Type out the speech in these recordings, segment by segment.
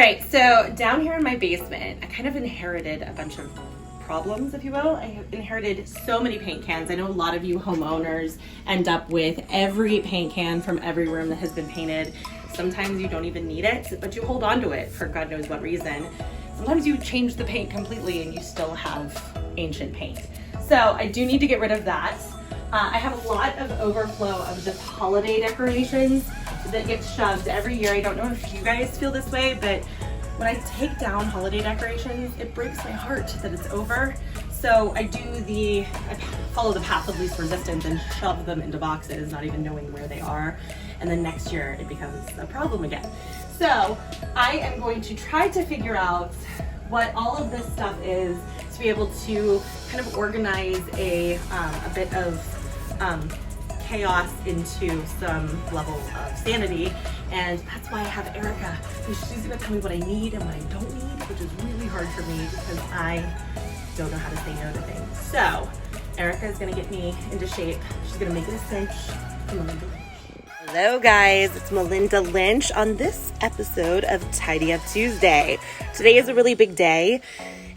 right, so down here in my basement, I kind of inherited a bunch of problems, if you will. I have inherited so many paint cans. I know a lot of you homeowners end up with every paint can from every room that has been painted. Sometimes you don't even need it, but you hold on to it for God knows what reason. Sometimes you change the paint completely and you still have ancient paint. So I do need to get rid of that. I have a lot of overflow of just holiday decorations that gets shoved every year. I don't know if you guys feel this way, but when I take down holiday decorations, it breaks my heart that it's over. So I follow the path of least resistance and shove them into boxes, not even knowing where they are. And then next year it becomes a problem again. So I am going to try to figure out what all of this stuff is to be able to kind of organize a bit of chaos into some level of sanity. And that's why I have Erika. She's gonna tell me what I need and what I don't need, which is really hard for me because I don't know how to say no to things. So Erika is gonna get me into shape. She's gonna make it a cinch. Hello guys, it's Melinda Lynch on this episode of Tidy Up Tuesday. Today is a really big day.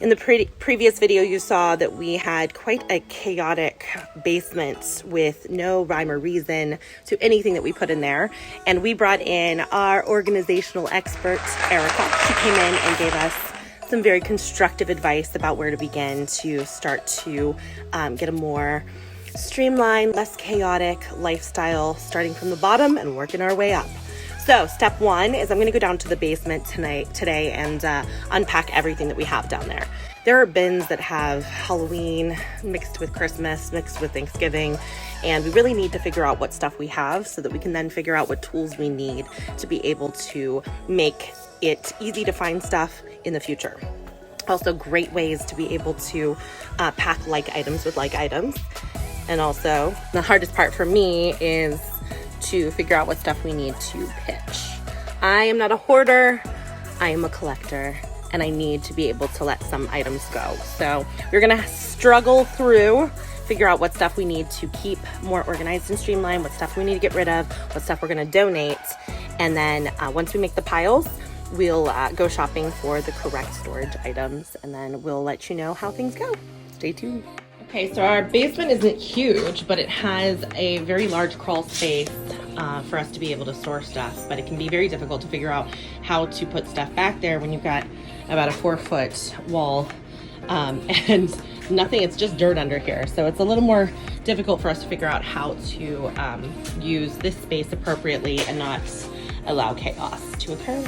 In the previous video, you saw that we had quite a chaotic basement with no rhyme or reason to anything that we put in there. And we brought in our organizational expert, Erika. She came in and gave us some very constructive advice about where to begin to start to get a more streamlined, less chaotic lifestyle, starting from the bottom and working our way up. So step one is I'm going to go down to the basement today and unpack everything that we have down there. There are bins that have Halloween mixed with Christmas, mixed with Thanksgiving, and we really need to figure out what stuff we have so that we can then figure out what tools we need to be able to make it easy to find stuff in the future. Also, great ways to be able to pack like items with like items. And also, the hardest part for me is to figure out what stuff we need to pitch. I am not a hoarder, I am a collector, and I need to be able to let some items go. So we're gonna struggle through, figure out what stuff we need to keep more organized and streamlined, what stuff we need to get rid of, what stuff we're gonna donate. And then once we make the piles, we'll go shopping for the correct storage items, and then we'll let you know how things go. Stay tuned. Okay, so our basement isn't huge, but it has a very large crawl space for us to be able to store stuff, but it can be very difficult to figure out how to put stuff back there when you've got about a 4-foot wall and nothing, it's just dirt under here. So it's a little more difficult for us to figure out how to use this space appropriately and not allow chaos to occur.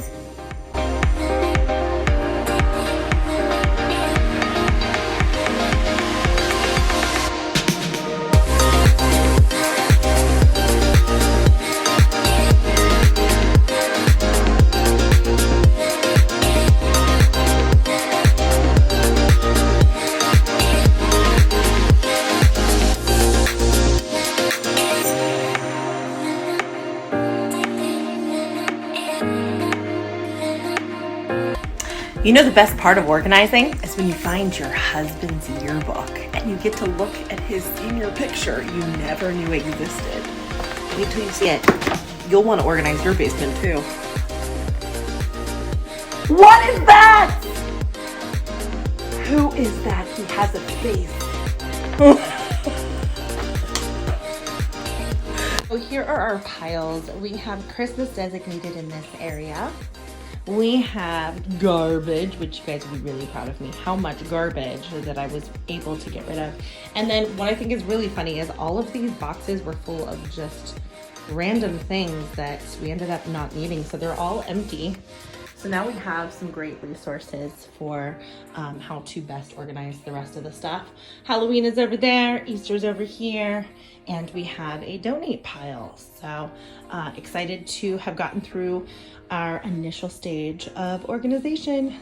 You know, the best part of organizing is when you find your husband's yearbook and you get to look at his senior picture you never knew existed. Wait till you see it. You'll want to organize your basement too. What is that? Who is that? He has a face. So here are our piles. We have Christmas designated in this area. We have garbage, which you guys will be really proud of me, how much garbage that I was able to get rid of. And then what I think is really funny is all of these boxes were full of just random things that we ended up not needing. So they're all empty. So now we have some great resources for how to best organize the rest of the stuff. Halloween is over there, Easter's over here, and we have a donate pile. So excited to have gotten through our initial stage of organization.